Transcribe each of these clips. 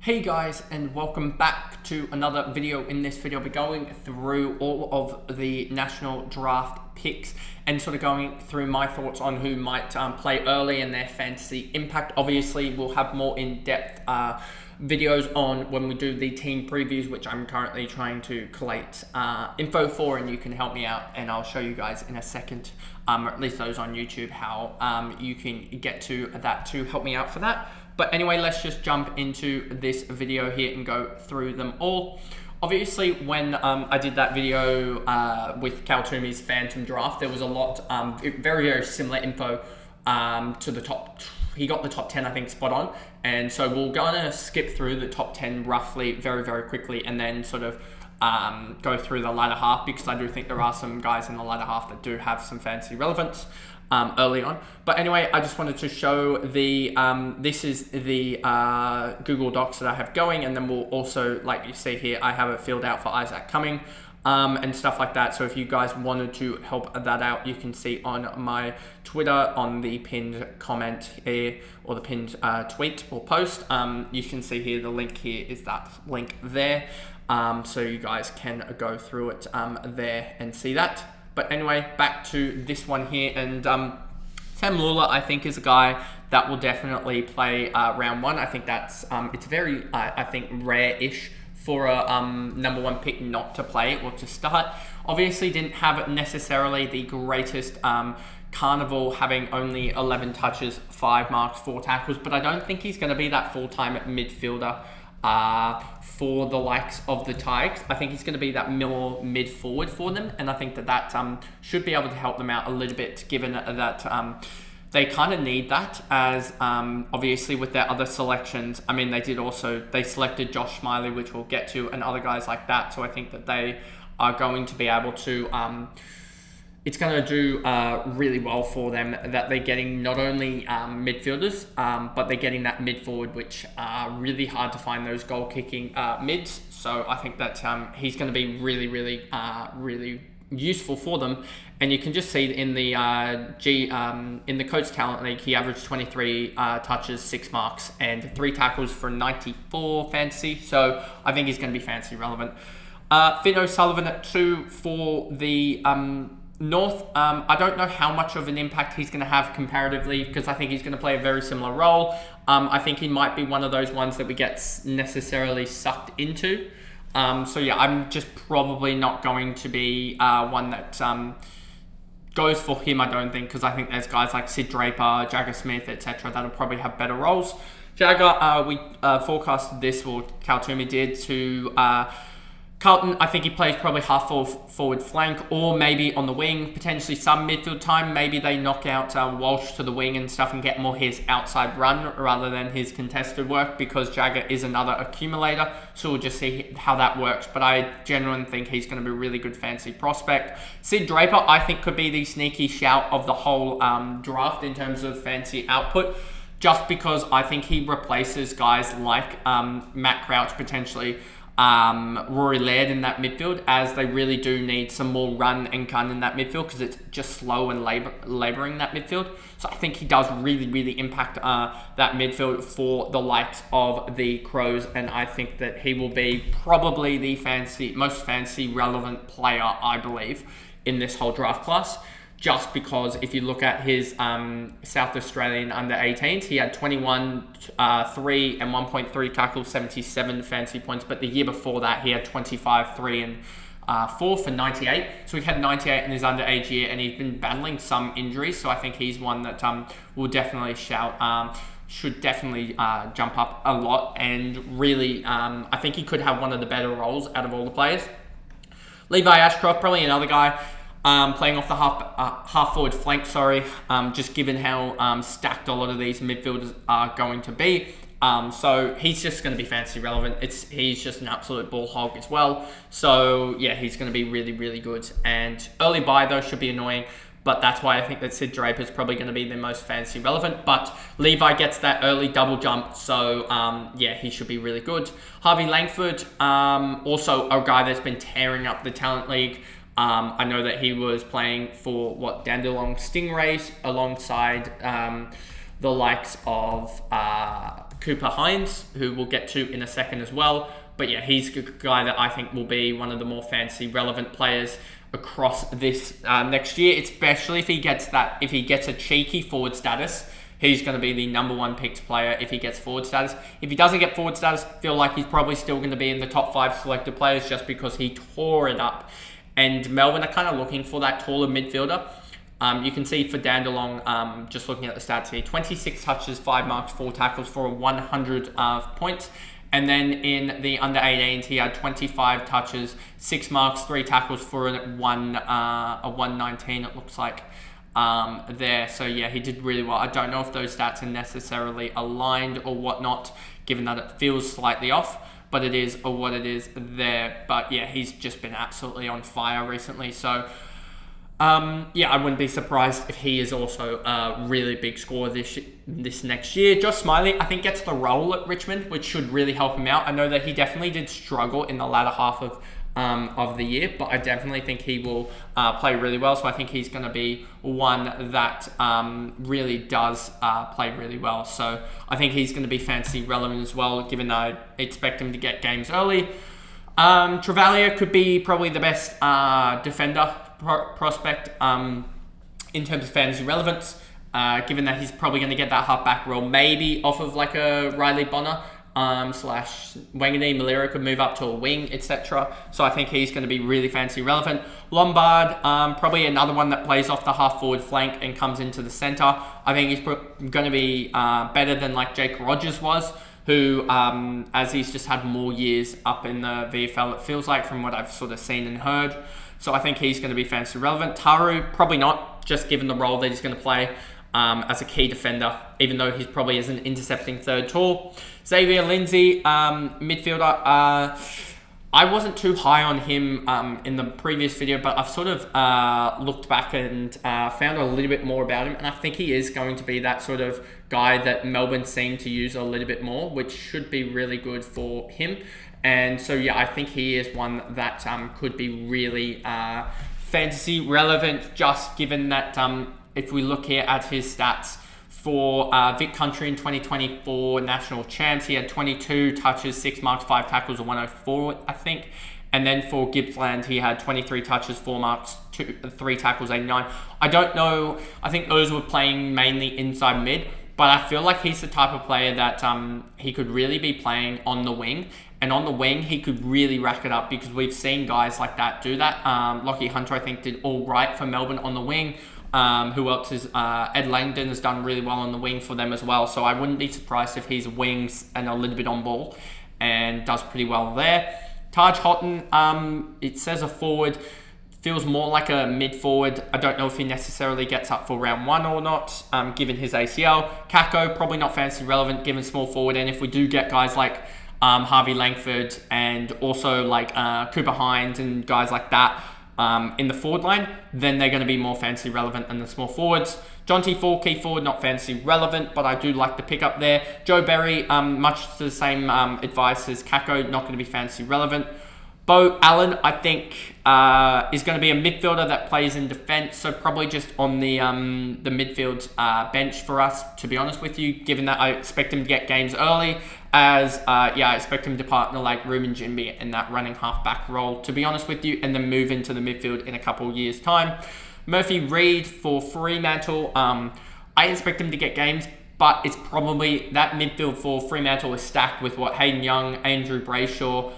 Hey guys, and welcome back to another video. In this video, I'll be going through all of the national draft picks and sort of going through my thoughts on who might play early and their fantasy impact. Obviously, we'll have more in-depth videos on when we do the team previews, which I'm currently trying to collate info for, and you can help me out, and I'll show you guys in a second, or at least those on YouTube, how you can get to that to help me out for that. But anyway, let's just jump into this video here and go through them all. Obviously, when I did that video with Kaltumi's Phantom Draft, there was a lot, very similar info to the top. He got the top 10, I think, spot on. And so we're gonna skip through the top 10 roughly very quickly, and then sort of go through the latter half, because I do think there are some guys in the latter half that do have some fantasy relevance early on. But anyway, I just wanted to show the this is the Google Docs that I have going, and then we'll also, like you see here, I have it filled out for Isaac Cumming and stuff like that. So if you guys wanted to help that out, you can see on my Twitter on the pinned comment here, or the pinned tweet or post. You can see here, the link here is that link there, so you guys can go through it there and see that. But anyway, back to this one here, and Sam Lula, I think, is a guy that will definitely play round one. I think that's it's very I think rare-ish for a number one pick not to play or to start. Obviously, didn't have necessarily the greatest carnival, having only 11 touches, 5 marks, 4 tackles, but I don't think he's going to be that full-time midfielder for the likes of the Tigers. I think he's going to be that more mid-forward for them, and I think that should be able to help them out a little bit, given that they kind of need that, as obviously with their other selections. I mean, they selected Josh Smiley, which we'll get to, and other guys like that, so I think that they are going to be able to it's going to do really well for them that they're getting not only midfielders, but they're getting that mid-forward, which are really hard to find, those goal-kicking mids. So I think that he's going to be really useful for them. And you can just see in the in the Coach Talent League, he averaged 23 touches, 6 marks, and 3 tackles for 94 fantasy. So I think he's going to be fantasy relevant. Finn O'Sullivan at 2 for the North. I don't know how much of an impact he's going to have comparatively, because I think he's going to play a very similar role. I think he might be one of those ones that we get necessarily sucked into. So yeah, I'm just probably not going to be one that goes for him, I don't think, because I think there's guys like Sid Draper, Jagger Smith, etc. that'll probably have better roles. Jagger, we forecasted this, or Kaltumi did, to Carlton. I think he plays probably half forward flank, or maybe on the wing, potentially some midfield time. Maybe they knock out Walsh to the wing and stuff and get more his outside run rather than his contested work, because Jagger is another accumulator. So we'll just see how that works. But I genuinely think he's going to be a really good fantasy prospect. Sid Draper, I think, could be the sneaky shout of the whole draft in terms of fantasy output, just because I think he replaces guys like Matt Crouch, potentially Rory Laird in that midfield, as they really do need some more run and gun in that midfield, because it's just slow and labouring that midfield. So I think he does really impact that midfield for the likes of the Crows, and I think that he will be probably the most fantasy relevant player, I believe, in this whole draft class. Just because if you look at his South Australian under 18s, he had 21, 3 and 1.3 tackles, 77 fantasy points. But the year before that, he had 25, 3 and 4 for 98. So he had 98 in his underage year, and he's been battling some injuries. So I think he's one that will definitely should definitely jump up a lot. And really, I think he could have one of the better roles out of all the players. Levi Ashcroft, probably another guy playing off the half forward flank, just given how stacked a lot of these midfielders are going to be. So he's just going to be fantasy relevant. He's just an absolute ball hog as well. So yeah, he's going to be really good. And early buy, though, should be annoying. But that's why I think that Sid Draper is probably going to be the most fantasy relevant. But Levi gets that early double jump, so yeah, he should be really good. Harvey Langford, also a guy that's been tearing up the Talent League. I know that he was playing for Dandenong Stingrays alongside the likes of Cooper Hines, who we'll get to in a second as well. But yeah, he's a guy that I think will be one of the more fantasy relevant players across this next year, especially if he gets a cheeky forward status. He's going to be the number 1 picked player if he gets forward status. If he doesn't get forward status, feel like he's probably still going to be in the top 5 selected players just because he tore it up. And Melbourne are kind of looking for that taller midfielder. You can see for Dandelong, just looking at the stats here, 26 touches, 5 marks, 4 tackles for 100 points. And then in the under 18s, he had 25 touches, 6 marks, 3 tackles for a 119, it looks like, there. So yeah, he did really well. I don't know if those stats are necessarily aligned or whatnot, given that it feels slightly off, but it is what it is there. But yeah, he's just been absolutely on fire recently. So yeah, I wouldn't be surprised if he is also a really big scorer this next year. Josh Smiley, I think, gets the role at Richmond, which should really help him out. I know that he definitely did struggle in the latter half of the year, but I definitely think he will play really well. So I think he's going to be one that really does play really well. So I think he's going to be fantasy relevant as well, given that I expect him to get games early. Travalia could be probably the best defender prospect in terms of fantasy relevance, given that he's probably going to get that halfback role, maybe off of like a Riley Bonner slash Wangani. Malira could move up to a wing, etc. So I think he's going to be really fantasy relevant. Lombard, probably another one that plays off the half forward flank and comes into the centre. I think he's going to be better than like Jake Rogers was, who, as he's just had more years up in the VFL, it feels like, from what I've sort of seen and heard. So I think he's going to be fantasy relevant. Taru, probably not, just given the role that he's going to play as a key defender, even though he probably isn't intercepting third tall. Xavier Lindsay, midfielder. I wasn't too high on him in the previous video, but I've sort of looked back and found a little bit more about him, and I think he is going to be that sort of guy that Melbourne seem to use a little bit more, which should be really good for him. And so, yeah, I think he is one that could be really fantasy relevant, just given that if we look here at his stats for Vic Country in 2024 national champs, he had 22 touches, 6 marks, 5 tackles, 104, I think. And then for Gippsland, he had 23 touches, 4 marks, 3 tackles, 89. I don't know. I think those were playing mainly inside mid, but I feel like he's the type of player that he could really be playing on the wing. And on the wing, he could really rack it up, because we've seen guys like that do that. Lockie Hunter, I think, did all right for Melbourne on the wing. Who else is... Ed Langdon has done really well on the wing for them as well. So I wouldn't be surprised if he's wings and a little bit on ball and does pretty well there. Taj Houghton, it says a forward. Feels more like a mid-forward. I don't know if he necessarily gets up for round 1 or not, given his ACL. Kako, probably not fantasy relevant, given small forward. And if we do get guys like Harvey Langford and also like Cooper Hines and guys like that in the forward line, then they're going to be more fantasy relevant than the small forwards. John T. Fall, key forward, not fantasy relevant, but I do like the pick up there. Joe Berry, much to the same advice as Kako, not going to be fantasy relevant. Bo Allen, I think, is going to be a midfielder that plays in defence, so probably just on the midfield bench for us, to be honest with you, given that I expect him to get games early, as, I expect him to partner like Ruben Jimby in that running half-back role, to be honest with you, and then move into the midfield in a couple of years' time. Murphy Reid for Fremantle, I expect him to get games, but it's probably that midfield for Fremantle is stacked with Hayden Young, Andrew Brayshaw,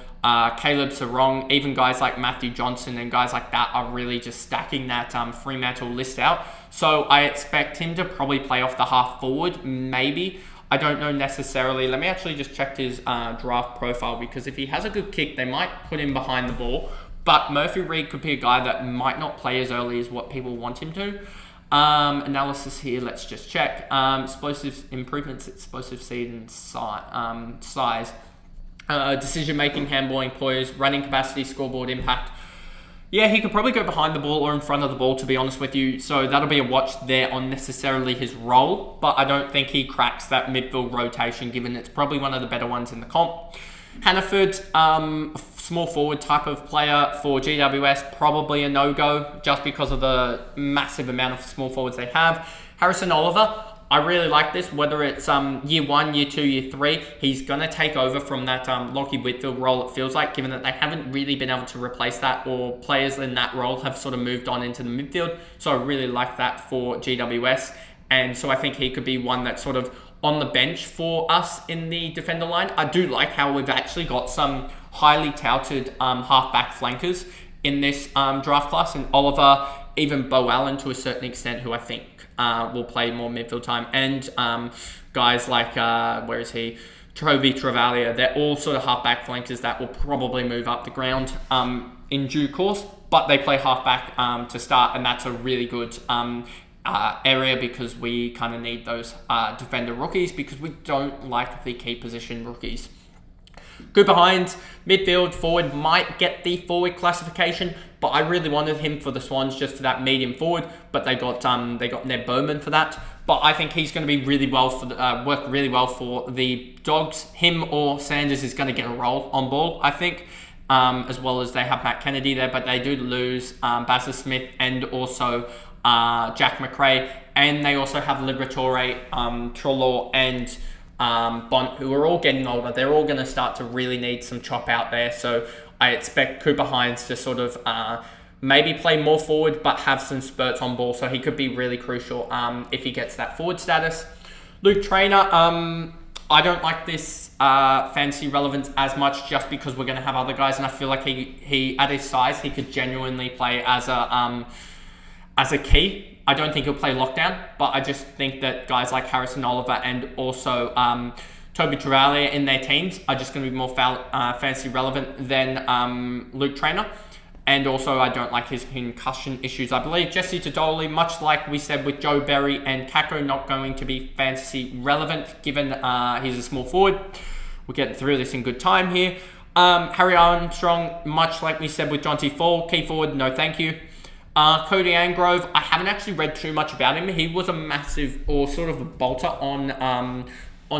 Caleb Sarong, even guys like Matthew Johnson and guys like that are really just stacking that Fremantle list out. So I expect him to probably play off the half forward, maybe. I don't know necessarily. Let me actually just check his draft profile, because if he has a good kick, they might put him behind the ball. But Murphy Reid could be a guy that might not play as early as what people want him to. Analysis here, let's just check. Explosive improvements, explosive seed and size. Decision-making, handballing, poise, running capacity, scoreboard impact. Yeah, he could probably go behind the ball or in front of the ball, to be honest with you. So that'll be a watch there on necessarily his role. But I don't think he cracks that midfield rotation, given it's probably one of the better ones in the comp. Hannaford, small forward type of player for GWS, probably a no-go, just because of the massive amount of small forwards they have. Harrison Oliver, I really like this, whether it's year 1, year 2, year 3. He's going to take over from that Lockie Whitfield role, it feels like, given that they haven't really been able to replace that, or players in that role have sort of moved on into the midfield. So I really like that for GWS. And so I think he could be one that's sort of on the bench for us in the defender line. I do like how we've actually got some highly touted halfback flankers in this draft class, and Oliver, even Bo Allen to a certain extent, who I think will play more midfield time, and guys like, where is he? Toby Travalia. They're all sort of halfback flankers that will probably move up the ground in due course, but they play halfback to start, and that's a really good area, because we kind of need those defender rookies, because we don't like the key position rookies. Good behind, midfield, forward might get the forward classification, but I really wanted him for the Swans just for that medium forward, but they got Ned Bowman for that. But I think he's going to be really well for work really well for the Dogs. Him or Sanders is going to get a role on ball, I think, as well as they have Matt Kennedy there, but they do lose Bazza Smith and also Jack McRae, and they also have Liberatore, Trelaw, and Bont, who are all getting older. They're all going to start to really need some chop out there. So I expect Cooper Hines to sort of maybe play more forward, but have some spurts on ball. So he could be really crucial if he gets that forward status. Luke Trainer, I don't like this fantasy relevance as much, just because we're going to have other guys, and I feel like he at his size, he could genuinely play as a key. I don't think he'll play lockdown, but I just think that guys like Harrison Oliver and also Toby Travalia in their teams are just going to be more fantasy relevant than Luke Trainer. And also, I don't like his concussion issues. I believe Jesse Tadoli, much like we said with Joe Berry and Kako, not going to be fantasy relevant, given he's a small forward. We're getting through this in good time here. Harry Armstrong, much like we said with Jonty Fall, key forward, no thank you. Cody Angrove, I haven't actually read too much about him. He was a massive, or sort of a bolter on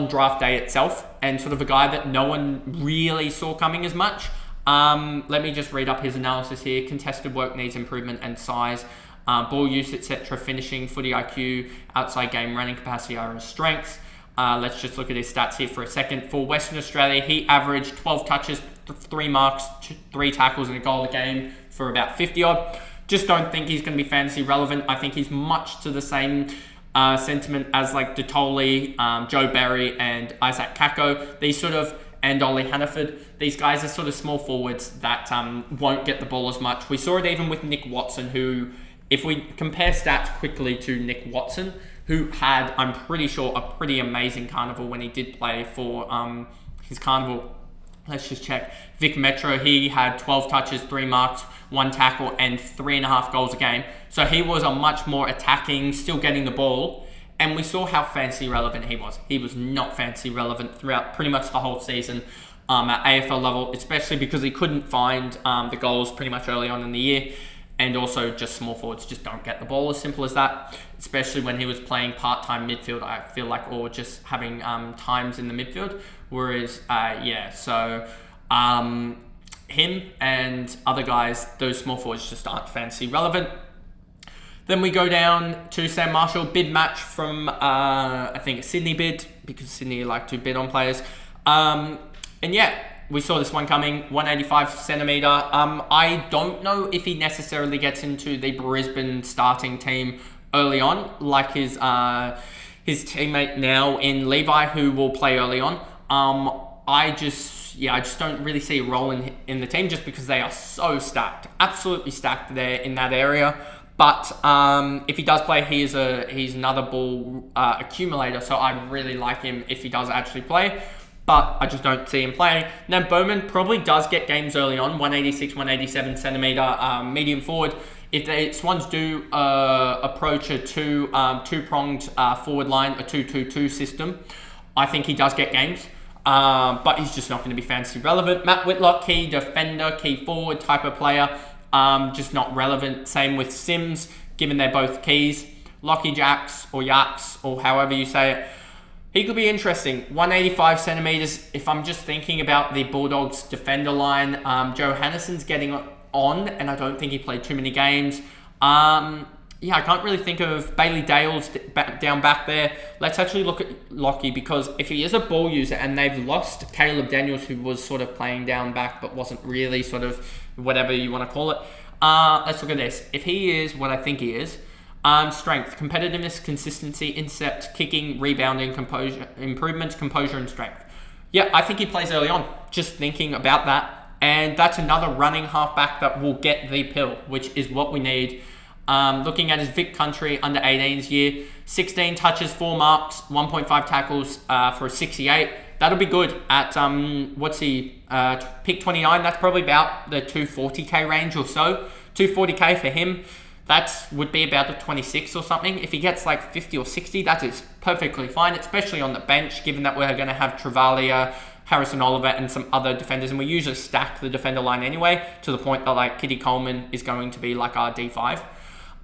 draft day itself, and sort of a guy that no one really saw coming as much. Let me just read up his analysis here. Contested work needs improvement and size. Ball use, etc. Finishing, footy IQ, outside game running capacity are his strengths. Let's just look at his stats here for a second. For Western Australia, he averaged 12 touches, 3 marks, 3 tackles and a goal a game for about 50 odd. Just don't think he's going to be fantasy relevant. I think he's much to the same sentiment as like Detoli, Joe Berry, and Isaac Kako. These sort of, and Ollie Hannaford. These guys are sort of small forwards that won't get the ball as much. We saw it even with Nick Watson, who, if we compare stats quickly to Nick Watson, who had, I'm pretty sure, a pretty amazing carnival when he did play for his carnival. Let's just check. Vic Metro, he had 12 touches, 3 marks, 1 tackle, and 3.5 goals a game. So he was a much more attacking, still getting the ball. And we saw how fantasy relevant he was. He was not fantasy relevant throughout pretty much the whole season at AFL level, especially because he couldn't find the goals pretty much early on in the year. And also, just small forwards just don't get the ball, as simple as that. Especially when he was playing part-time midfield, I feel like, or just having times in the midfield. Whereas, him and other guys, those small forwards just aren't fantasy relevant. Then we go down to Sam Marshall, bid match from, I think, a Sydney bid, because Sydney like to bid on players. We saw this one coming, 185 centimetre. I don't know if he necessarily gets into the Brisbane starting team early on, like his teammate now in Levi, who will play early on. I just don't really see a role in the team, just because they are so stacked, absolutely stacked there in that area. But if he does play, he's another ball accumulator, so I really like him if he does actually play. But I just don't see him playing. Now, Bowman probably does get games early on, 186, 187 centimetre medium forward. If the Swans do approach a two-pronged forward line, a 2-2-2 system, I think he does get games. But he's just not going to be fantasy relevant. Matt Whitlock, key defender, key forward type of player, just not relevant. Same with Sims, given they're both keys. Lockie Jacks, or Yaks, or however you say it. He could be interesting. 185 centimetres. If I'm just thinking about the Bulldogs defender line, Joe Hannison's getting on, and I don't think he played too many games. yeah, I can't really think of Bailey Dale's down back there. Let's actually look at Lockie, because if he is a ball user and they've lost Caleb Daniels, who was sort of playing down back but wasn't really sort of whatever you want to call it. Let's look at this. If he is what I think he is, strength, competitiveness, consistency, intercept, kicking, rebounding, composure, improvements, composure, and strength. Yeah, I think he plays early on, just thinking about that. And that's another running halfback that will get the pill, which is what we need. Looking at his Vic Country under 18s year, 16 touches, 4 marks, 1.5 tackles for a 68. That'll be good at, pick 29. That's probably about the 240k range or so. 240k for him. That would be about the 26 or something. If he gets like 50 or 60, that is perfectly fine, especially on the bench, given that we're going to have Travalia, Harrison Oliver, and some other defenders. And we usually stack the defender line anyway, to the point that like Kitty Coleman is going to be like our D5.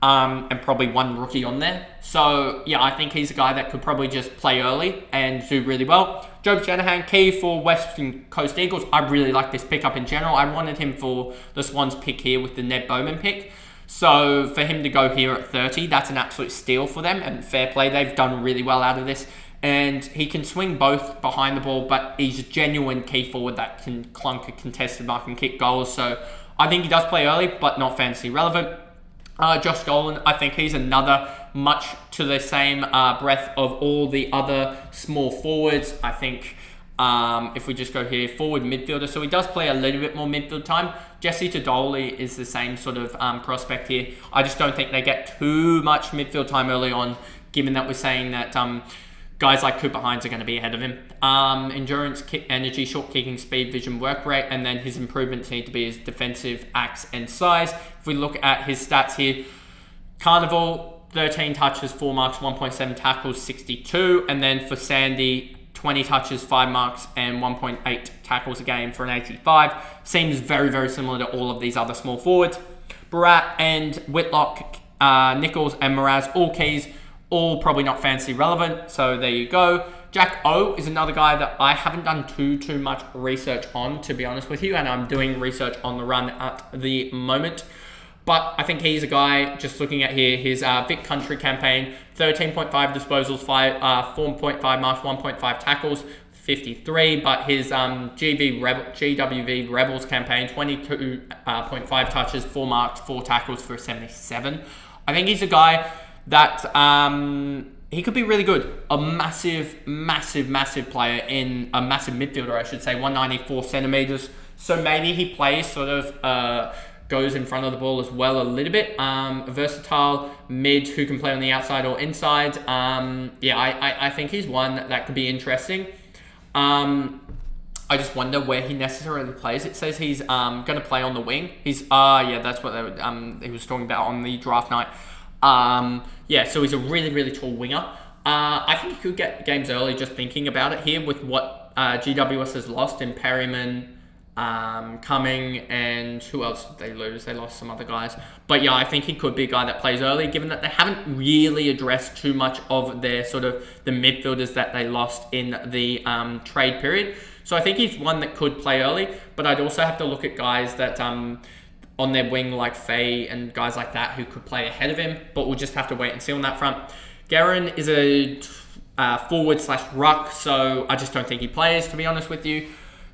And probably one rookie on there. So, yeah, I think he's a guy that could probably just play early and do really well. Job Shanahan, key for Western Coast Eagles. I really like this pickup in general. I wanted him for the Swans pick here with the Ned Bowman pick. So, for him to go here at 30, that's an absolute steal for them. And fair play, they've done really well out of this. And he can swing both behind the ball, but he's a genuine key forward that can clunk a contested mark and kick goals. So, I think he does play early, but not fantasy relevant. Josh Dolan, I think he's another much to the same breadth of all the other small forwards. I think if we just go here, forward midfielder, so he does play a little bit more midfield time. Jesse Tadoli is the same sort of prospect here. I just don't think they get too much midfield time early on, given that we're saying that guys like Cooper Hines are going to be ahead of him. Endurance, kick, energy, short kicking, speed, vision, work rate, and then his improvements need to be his defensive acts and size. If we look at his stats here, Carnival, 13 touches, 4 marks, 1.7 tackles, 62. And then for Sandy, 20 touches, 5 marks, and 1.8 tackles a game for an 85. Seems very, very similar to all of these other small forwards. Barat and Whitlock, Nichols and Mraz, all keys, all probably not fantasy relevant, so there you go. Jack O is another guy that I haven't done too much research on, to be honest with you, and I'm doing research on the run at the moment. But I think he's a guy, just looking at here, his Vic Country campaign, 13.5 disposals, 4.5 marks, 1.5 tackles, 53. But his GWV Rebels campaign, 22.5 touches, 4 marks, 4 tackles for 77. I think he's a guy that he could be really good. A massive player in a massive midfielder, I should say, 194 centimeters. So maybe he plays sort of goes in front of the ball as well a little bit. A versatile mid who can play on the outside or inside. I think he's one that could be interesting. I just wonder where he necessarily plays. It says he's going to play on the wing. That's what he was talking about on the draft night. So he's a really tall winger. I think he could get games early, just thinking about it here with what GWS has lost in Perryman, Cumming, and who else did they lose? They lost some other guys. But yeah, I think he could be a guy that plays early, given that they haven't really addressed too much of their sort of the midfielders that they lost in the trade period. So I think he's one that could play early, but I'd also have to look at guys that on their wing like Faye and guys like that who could play ahead of him, but we'll just have to wait and see on that front. Guerin is a forward/ruck, so I just don't think he plays, to be honest with you.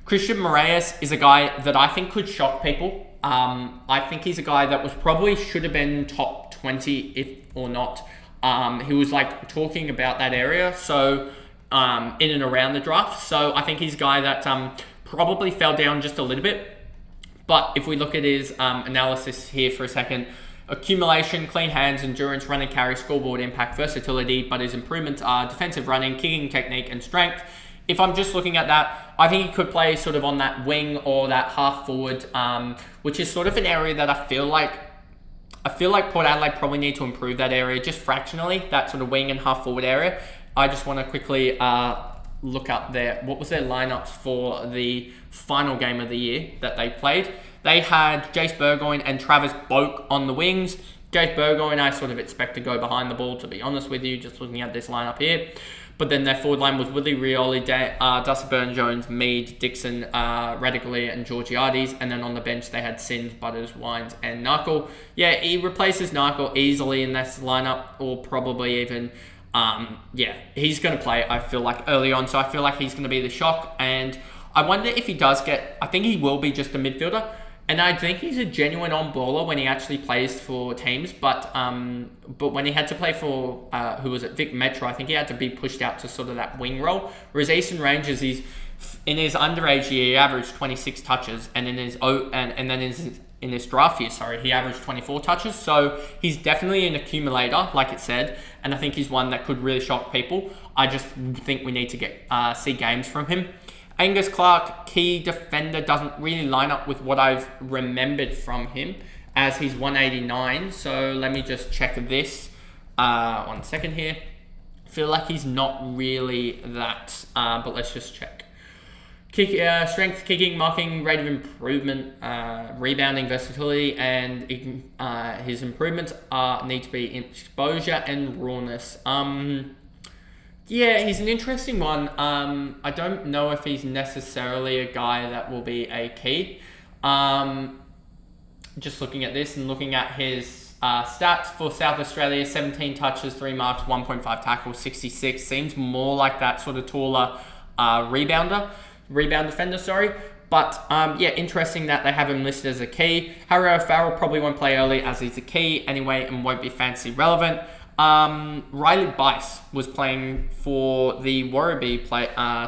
Christian Moraes is a guy that I think could shock people. I think he's a guy that should have been top 20 if or not. He was like talking about that area, so in and around the draft. So I think he's a guy that probably fell down just a little bit. But if we look at his analysis here for a second, accumulation, clean hands, endurance, run and carry, scoreboard impact, versatility, but his improvements are defensive running, kicking technique, and strength. If I'm just looking at that, I think he could play sort of on that wing or that half forward, which is sort of an area that I feel like Port Adelaide probably need to improve that area just fractionally, that sort of wing and half forward area. I just want to quickly look up what was their lineups for the final game of the year that they played. They had Jace Burgoyne and Travis Boak on the wings. Jace Burgoyne I sort of expect to go behind the ball, to be honest with you, just looking at this lineup here. But then their forward line was Willie Rioli, Dusty Burn-Jones, Mead, Dixon, Radically, and Georgiades. And then on the bench, they had Sins, Butters, Wines, and Narkle. Yeah, he replaces Narkle easily in this lineup, or probably even... he's going to play, I feel like, early on. So I feel like he's going to be the shock. And I wonder if he does get... I think he will be just a midfielder. And I think he's a genuine on-baller when he actually plays for teams. But when he had to play for, who was it, Vic Metro, I think he had to be pushed out to sort of that wing role. Whereas Eastern Rangers, in his underage year, he averaged 26 touches. And in his in this draft year, he averaged 24 touches. So he's definitely an accumulator, like it said. And I think he's one that could really shock people. I just think we need to see games from him. Angus Clark, key defender, doesn't really line up with what I've remembered from him, as he's 189. So let me just check this. 1 second here. Feel like he's not really that, but let's just check. Strength, kicking, marking, rate of improvement, rebounding, versatility, and his improvements need to be exposure and rawness. Yeah, he's an interesting one. I don't know if he's necessarily a guy that will be a key. Just looking at this and looking at his stats for South Australia, 17 touches, 3 marks, 1.5 tackles, 66. Seems more like that sort of taller rebound defender, But interesting that they have him listed as a key. Harry O'Farrell probably won't play early as he's a key anyway and won't be fantasy relevant. Riley Bice was playing for the Warrabee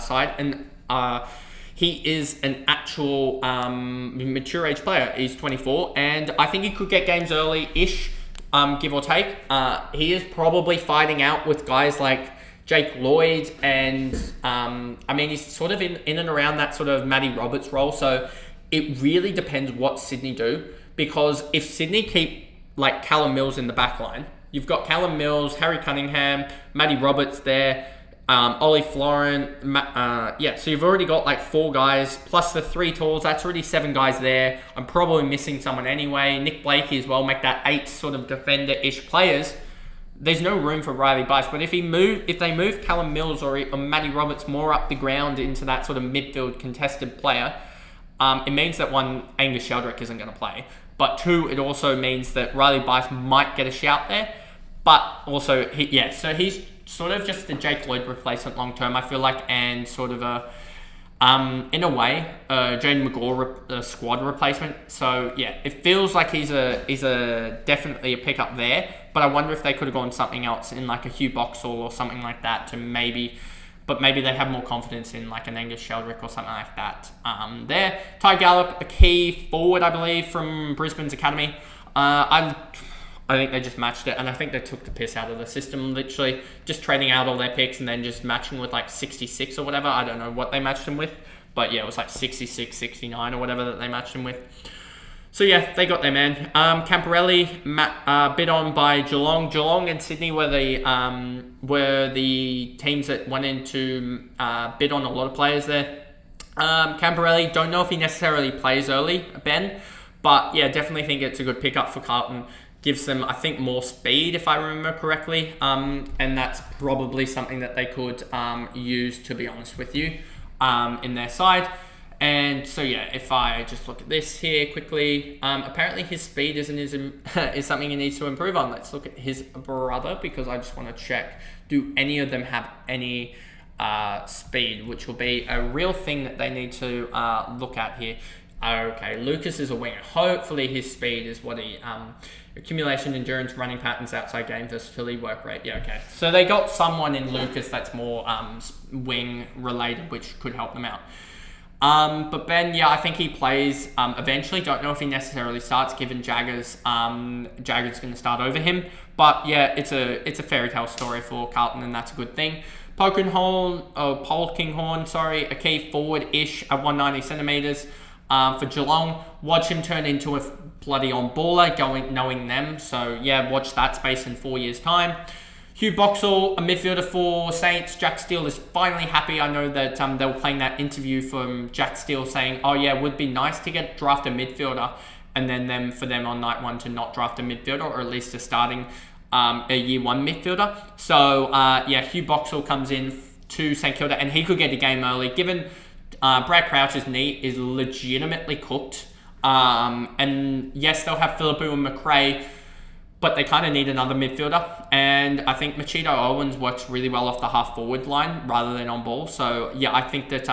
side, and he is an actual mature age player. He's 24, and I think he could get games early-ish, give or take. He is probably fighting out with guys like Jake Lloyd, and he's sort of in and around that sort of Matty Roberts role, so it really depends what Sydney do, because if Sydney keep like Callum Mills in the back line, you've got Callum Mills, Harry Cunningham, Matty Roberts there, Ollie Florent. So you've already got like 4 guys, plus the 3 talls. That's already 7 guys there. I'm probably missing someone anyway. Nick Blakey as well, make that 8 sort of defender-ish players. There's no room for Riley Bice. But if they move Callum Mills or Matty Roberts more up the ground into that sort of midfield contested player, it means that 1, Angus Sheldrick isn't going to play. But 2, it also means that Riley Bice might get a shout there. But also, so he's sort of just the Jake Lloyd replacement long term, I feel like, and sort of in a way, Jane McGaw squad replacement. So yeah, it feels like he's definitely a pickup there. But I wonder if they could have gone something else in like a Hugh Boxall or something like that to maybe they have more confidence in like an Angus Sheldrick or something like that. There, Ty Gallup, a key forward, I believe, from Brisbane's academy. I think they just matched it, and I think they took the piss out of the system, literally just trading out all their picks and then just matching with like 66 or whatever. I don't know what they matched them with, but yeah, it was like 66, 69 or whatever that they matched them with. So yeah, they got their man. Camporelli bid on by Geelong. Geelong and Sydney were the teams that went in to bid on a lot of players there. Camporelli, don't know if he necessarily plays early, Ben, but yeah, definitely think it's a good pickup for Carlton. Gives them, I think, more speed, if I remember correctly. And that's probably something that they could use, to be honest with you, in their side. And so, yeah, if I just look at this here quickly, apparently his speed is something he needs to improve on. Let's look at his brother, because I just want to check, do any of them have any speed, which will be a real thing that they need to look at here. Okay, Lucas is a winger. Hopefully his speed is what he... accumulation, endurance, running patterns, outside game, versatility, work rate. Yeah, okay. So they got someone in Lucas that's more wing related, which could help them out. But Ben, yeah, I think he plays eventually. Don't know if he necessarily starts, given Jagger's going to start over him. But yeah, it's a fairy tale story for Carlton, and that's a good thing. Polkinghorn, a key forward-ish at 190 centimeters. For Geelong, watch him turn into a bloody on-baller, knowing them. So yeah, watch that space in 4 years' time. Hugh Boxall, a midfielder for Saints. Jack Steele is finally happy. I know that they were playing that interview from Jack Steele saying, oh yeah, it would be nice to draft a midfielder, and then for them on night 1 to not draft a midfielder, or at least a starting a year one midfielder. So yeah, Hugh Boxall comes in to St Kilda, and he could get a game early, given Brad Crouch's knee is legitimately cooked. And yes, they'll have Philippou and McRae, but they kind of need another midfielder. And I think Machito Owens works really well off the half forward line rather than on ball. So yeah, I think that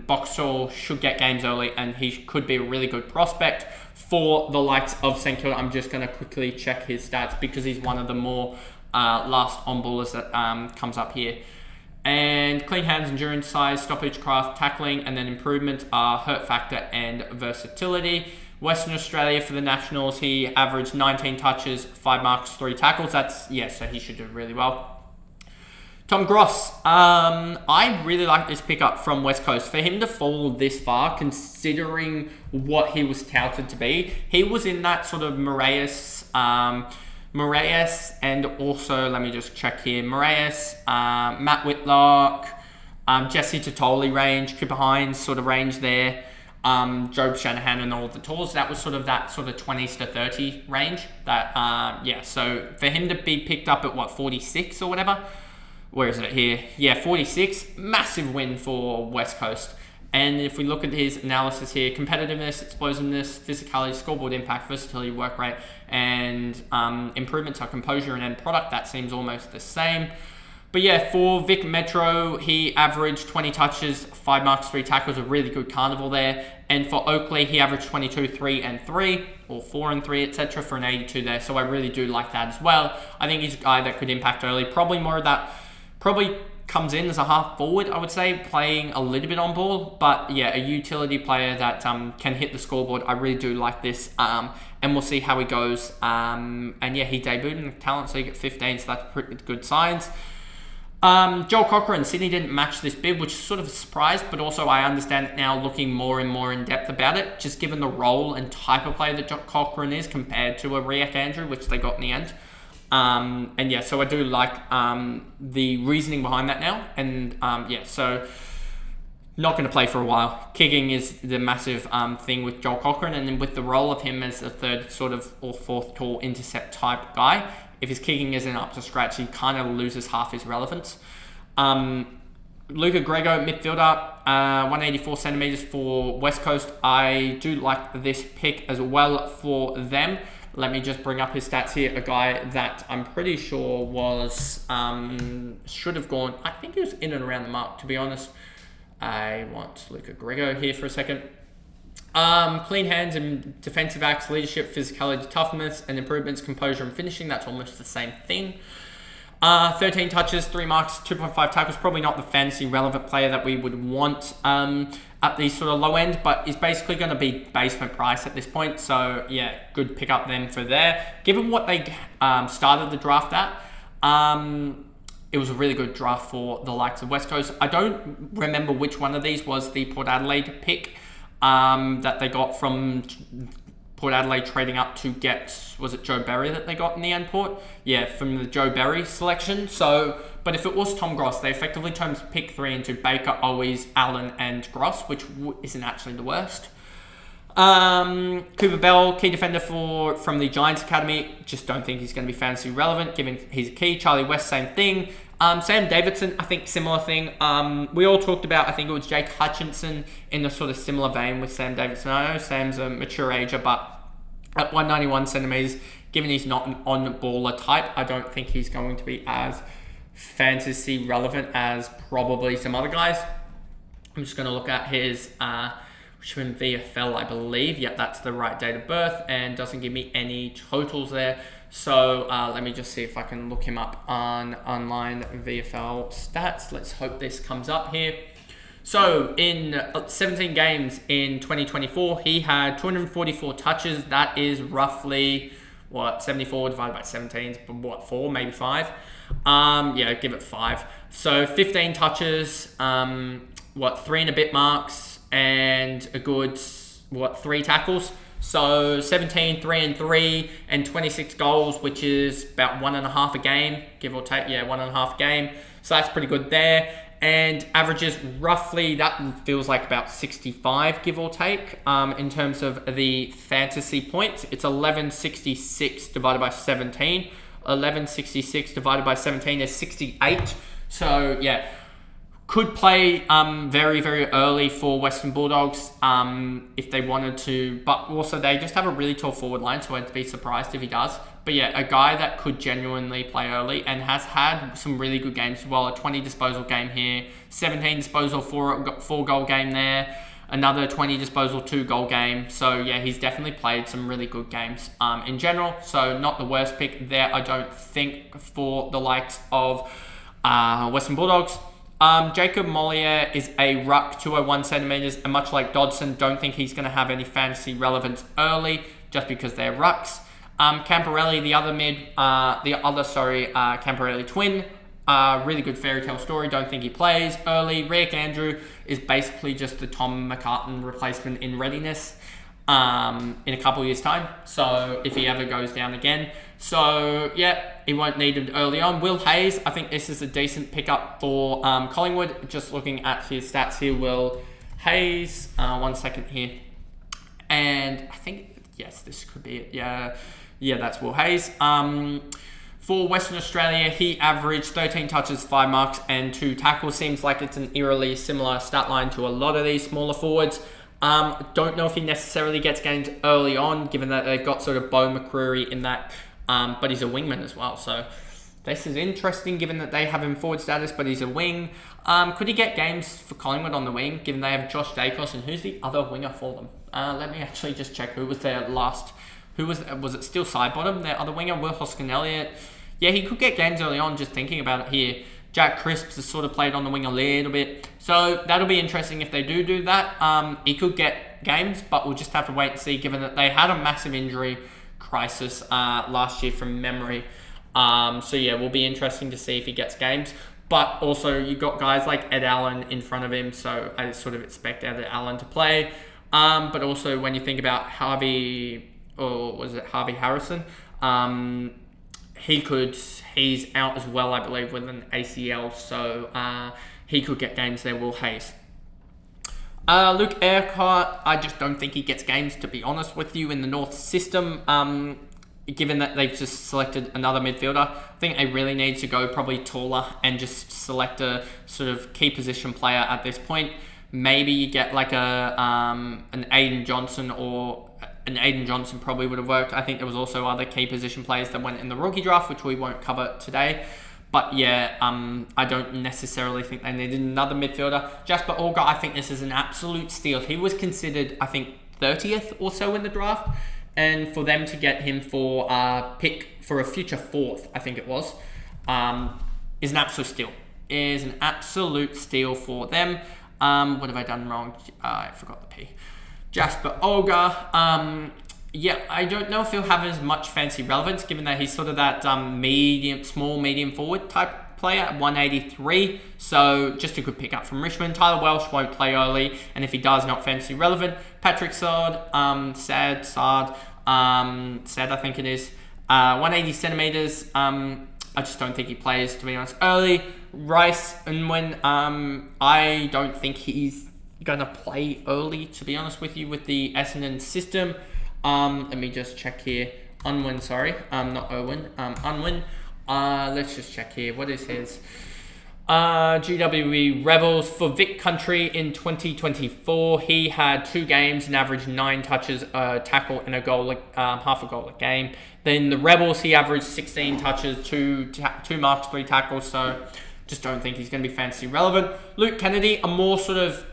Boxall should get games early, and he could be a really good prospect for the likes of St Kilda. I'm just going to quickly check his stats because he's one of the more last on ballers that comes up here. And clean hands, endurance, size, stoppage, craft, tackling, and then improvements are hurt factor and versatility. Western Australia for the Nationals, he averaged 19 touches, 5 marks, 3 tackles. So he should do really well. Tom Gross, I really like this pickup from West Coast. For him to fall this far, considering what he was touted to be, he was in that sort of Moraes, and also, let me just check here, Moraes, Matt Whitlock, Jesse Totoli range, Cooper Hines sort of range there, Job Shanahan and all the tools. That was sort of 20s to 30 range. So for him to be picked up at 46 or whatever, where is it here? Yeah, 46, massive win for West Coast. And if we look at his analysis here, competitiveness, explosiveness, physicality, scoreboard impact, versatility, work rate, and improvements are composure and end product, that seems almost the same. But yeah, for Vic Metro, he averaged 20 touches, 5 marks, 3 tackles, a really good carnival there. And for Oakley, he averaged 22, 3 and 3, or 4 and 3, etc. for an 82 there. So I really do like that as well. I think he's a guy that could impact early. Probably more of that, probably comes in as a half forward, I would say, playing a little bit on ball. But yeah, a utility player that can hit the scoreboard. I really do like this. And we'll see how he goes. And yeah, he debuted in the Talent League at 15, so that's pretty good signs. Joel Cochran, Sydney didn't match this bid, which is sort of a surprise, but also I understand it now looking more and more in depth about it, just given the role and type of player that Joel Cochran is compared to a Riek Andrew, which they got in the end. And yeah, so I do like the reasoning behind that now. And so not going to play for a while. Kicking is the massive thing with Joel Cochran, and then with the role of him as a third sort of or fourth tall intercept type guy, if his kicking isn't up to scratch, he kind of loses half his relevance. Luca Grego, midfielder, 184 centimeters for West Coast. I do like this pick as well for them. Let me just bring up his stats here. A guy that I'm pretty sure was, should have gone, I think he was in and around the mark, to be honest. I want Luca Grego here for a second. Clean hands and defensive acts, leadership, physicality, toughness, and improvements, composure, and finishing. That's almost the same thing. 13 touches, 3 marks, 2.5 tackles. Probably not the fantasy relevant player that we would want at the sort of low end, but is basically going to be basement price at this point. So yeah, good pick up then for there. Given what they started the draft at, it was a really good draft for the likes of West Coast. I don't remember which one of these was the Port Adelaide pick that they got from Port Adelaide trading up to get, was it Joe Berry that they got in the end, Port? Yeah, from the Joe Berry selection. So, but if it was Tom Gross, they effectively turned pick 3 into Baker, Owies, Allen, and Gross, which isn't actually the worst. Cooper Bell, key defender from the Giants Academy. Just don't think he's going to be fantasy relevant, given he's a key. Charlie West, same thing. Sam Davidson, I think similar thing. We all talked about, I think it was Jake Hutchinson in a sort of similar vein with Sam Davidson. I know Sam's a mature ager, but at 191 centimeters, given he's not an on-baller type, I don't think he's going to be as fantasy relevant as probably some other guys. I'm just going to look at his Richmond VFL, I believe. Yep, that's the right date of birth, and doesn't give me any totals there. So let me just see if I can look him up on online VFL stats. Let's hope this comes up here. So in 17 games in 2024, he had 244 touches. That is roughly, 74 divided by 17, but 4, maybe 5? Yeah, give it 5. So 15 touches, 3 and a bit marks, and a good, 3 tackles. So 17, 3 and 3, and 26 goals, which is about 1.5 a game, give or take. Yeah, 1.5 a game. So that's pretty good there. And averages roughly, that feels like about 65, give or take, in terms of the fantasy points. It's 1166 divided by 17. 1166 divided by 17 is 68. So yeah, could play very, very early for Western Bulldogs if they wanted to. But also they just have a really tall forward line, so I'd be surprised if he does. But yeah, a guy that could genuinely play early and has had some really good games as well. A 20 disposal game here, 17 disposal, 4 goal game there. Another 20 disposal, 2 goal game. So yeah, he's definitely played some really good games in general. So not the worst pick there, I don't think, for the likes of Western Bulldogs. Jacob Mollier is a ruck, 201 centimeters, and much like Dodson, don't think he's going to have any fantasy relevance early just because they're rucks. Camporelli, Camporelli twin, really good fairy tale story, don't think he plays early. Rick Andrew is basically just the Tom McCartan replacement in readiness in a couple of years' time, so if he ever goes down again. So yeah, he won't need it early on. Will Hayes, I think this is a decent pickup for Collingwood. Just looking at his stats here, Will Hayes, 1 second here, and I think, yes, this could be it. Yeah, that's Will Hayes. For Western Australia, he averaged 13 touches, 5 marks, and 2 tackles. Seems like it's an eerily similar stat line to a lot of these smaller forwards. Don't know if he necessarily gets games early on, given that they've got sort of Bo McCreary in that, but he's a wingman as well. So this is interesting, given that they have him forward status, but he's a wing. Could he get games for Collingwood on the wing, given they have Josh Dacos, and who's the other winger for them? Let me actually just check who was their last. Who was it still Sidebottom, their other winger? Will Hoskin-Elliott. Yeah, he could get games early on, just thinking about it here. Jack Crisps has sort of played on the wing a little bit. So that'll be interesting if they do that. He could get games, but we'll just have to wait and see, given that they had a massive injury crisis last year from memory. So yeah, will be interesting to see if he gets games. But also, you've got guys like Ed Allen in front of him, so I sort of expect Ed Allen to play. But also, when you think about Harvey Harrison, he's out as well, I believe, with an ACL, so he could get games there, Will Hayes. Luke Urquhart, I just don't think he gets games, to be honest with you, in the North system, given that they've just selected another midfielder. I think they really need to go probably taller and just select a sort of key position player at this point. Maybe you get like an Aiden Johnson, or an Aiden Johnson probably would have worked. I think there was also other key position players that went in the rookie draft, which we won't cover today. But yeah, I don't necessarily think they needed another midfielder. Jasper Olga, I think this is an absolute steal. He was considered, I think, 30th or so in the draft. And for them to get him for a pick for a future 4th, I think it was, is an absolute steal. Is an absolute steal for them. What have I done wrong? I forgot the P. Jasper Olga. Yeah, I don't know if he'll have as much fancy relevance, given that he's sort of that small, medium forward type player at 183. So just a good pickup from Richmond. Tyler Welsh won't play early, and if he does, not fantasy relevant. Patrick Saad, Saad, I think it is. 180 centimeters. I just don't think he plays, to be honest, early. Rice, and when I don't think he's gonna play early, to be honest with you, with the Essendon system. Let me just check here. Unwin, sorry, not Owen. Unwin. Let's just check here. What is his? GWE Rebels for Vic Country in 2024. He had 2 games and averaged 9 touches, tackle, and a goal, half a goal a game. Then the Rebels, he averaged 16 touches, 2 marks, 3 tackles. So just don't think he's going to be fantasy relevant. Luke Kennedy, a more sort of,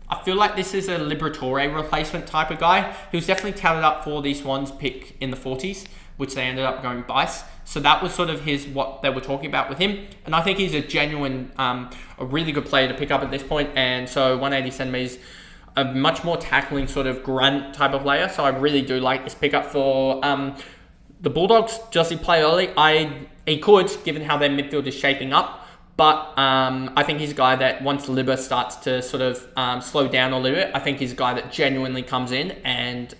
I feel like this is a Liberatore replacement type of guy. He was definitely touted up for the Swans pick in the 40s, which they ended up going Bice. So that was sort of what they were talking about with him. And I think he's a genuine, a really good player to pick up at this point. And so 180 centimeters, a much more tackling sort of grunt type of player. So I really do like this pickup for the Bulldogs. Does he play early? He could, given how their midfield is shaping up. But I think he's a guy that once Libba starts to sort of slow down a little bit, I think he's a guy that genuinely comes in and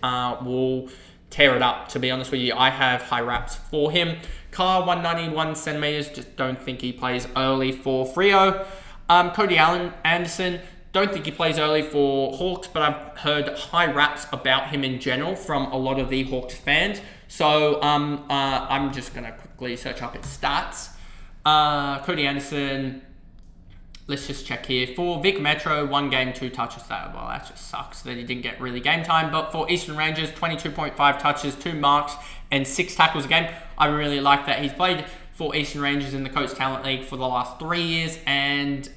will tear it up, to be honest with you. I have high raps for him. Carr, 191 centimeters, just don't think he plays early for Freo. Cody Anderson, don't think he plays early for Hawks, but I've heard high raps about him in general from a lot of the Hawks fans. So I'm just going to quickly search up his stats. Cody Anderson, let's just check here. For Vic Metro, 1 game, 2 touches. That just sucks that he didn't get really game time. But for Eastern Rangers, 22.5 touches, 2 marks, and 6 tackles a game. I really like that. He's played for Eastern Rangers in the Coach Talent League for the last 3 years, and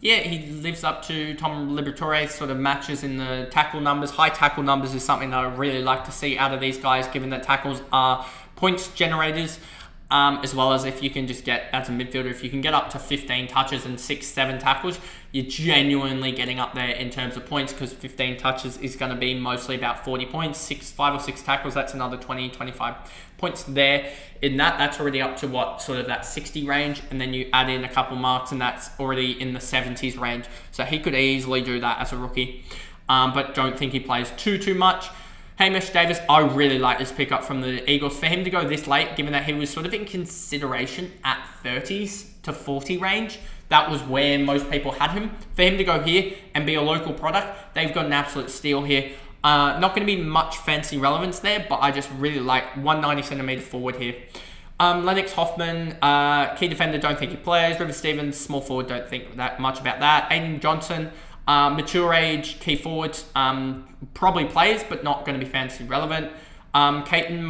yeah, he lives up to Tom Liberatore's sort of matches in the tackle numbers. High tackle numbers is something that I really like to see out of these guys, given that tackles are points generators, as well as if you can just get, as a midfielder, if you can get up to 15 touches and 6-7 tackles, you're genuinely getting up there in terms of points, because 15 touches is going to be mostly about 40 points. 5 or 6 tackles, that's another 20, 25 points there. In that's already up to what, sort of that 60 range, and then you add in a couple marks and that's already in the 70s range. So he could easily do that as a rookie, but don't think he plays too much. Hamish Davis, I really like this pickup from the Eagles. For him to go this late, given that he was sort of in consideration at 30s to 40 range, that was where most people had him. For him to go here and be a local product, they've got an absolute steal here. Not going to be much fancy relevance there, but I just really like 190 centimeter forward here. Lennox Hoffman, key defender, don't think he plays. River Stevens, small forward, don't think that much about that. Aiden Johnson, mature age, key forward, probably plays, but not going to be fancy relevant. Caton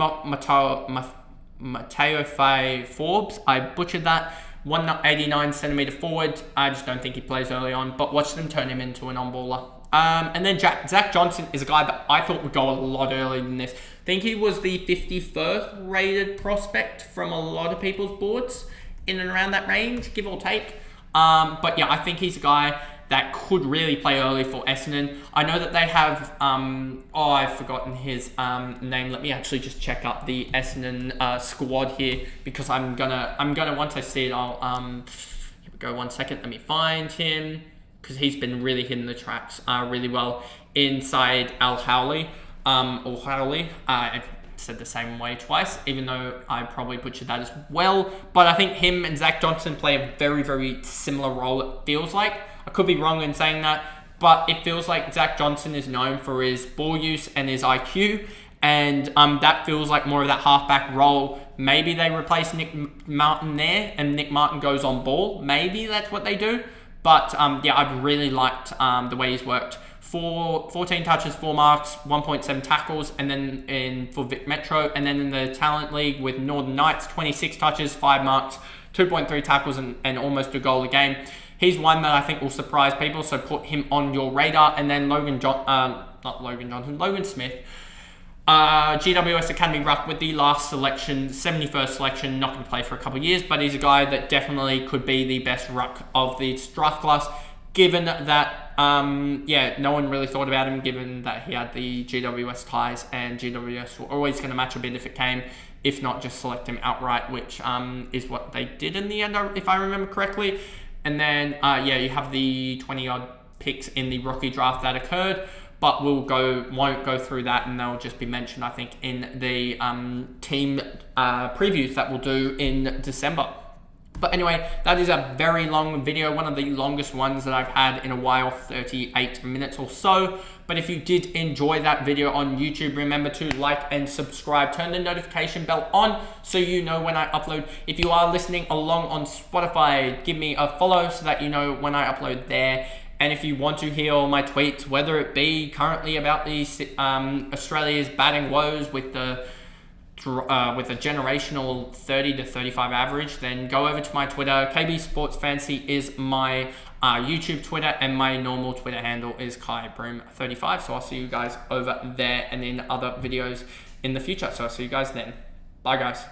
Mateo Fay Forbes, I butchered that. 189 centimeter forward. I just don't think he plays early on, but watch them turn him into an on-baller. And then Zach Johnson is a guy that I thought would go a lot earlier than this. I think he was the 51st rated prospect from a lot of people's boards, in and around that range, give or take. But yeah, I think he's a guy that could really play early for Essendon. I know that they have, I've forgotten his name. Let me actually just check up the Essendon squad here, because I'm gonna once I see it, I'll here we go. 1 second, let me find him, because he's been really hitting the tracks really well inside Al Howley, or Howley. I said the same way twice, even though I probably butchered that as well. But I think him and Zach Johnson play a very, very similar role, it feels like. I could be wrong in saying that, but it feels like Zach Johnson is known for his ball use and his IQ, and that feels like more of that halfback role. Maybe they replace Nick Martin there, and Nick Martin goes on ball. Maybe that's what they do. But yeah, I've really liked the way he's worked. 14 touches, 4 marks, 1.7 tackles, and then for Vic Metro, and then in the Talent League with Northern Knights, 26 touches, 5 marks, 2.3 tackles, and almost a goal a game. He's one that I think will surprise people, so put him on your radar. And then Logan Smith, GWS Academy ruck with the last selection, 71st selection, not going to play for a couple of years, but he's a guy that definitely could be the best ruck of the draft class, given that, no one really thought about him, given that he had the GWS ties, and GWS were always going to match a bid if it came, if not just select him outright, which is what they did in the end, if I remember correctly. And then, you have the 20-odd picks in the rookie draft that occurred, but won't go through that, and they'll just be mentioned, I think, in the team previews that we'll do in December. But anyway, that is a very long video, one of the longest ones that I've had in a while, 38 minutes or so. But if you did enjoy that video on YouTube, remember to like and subscribe. Turn the notification bell on so you know when I upload. If you are listening along on Spotify, give me a follow so that you know when I upload there. And if you want to hear all my tweets, whether it be currently about the Australia's batting woes with a generational 30 to 35 average, then go over to my Twitter. KB Sports Fantasy is my YouTube Twitter, and my normal Twitter handle is KaiBroom35. So I'll see you guys over there and in other videos in the future. So I'll see you guys then. Bye, guys.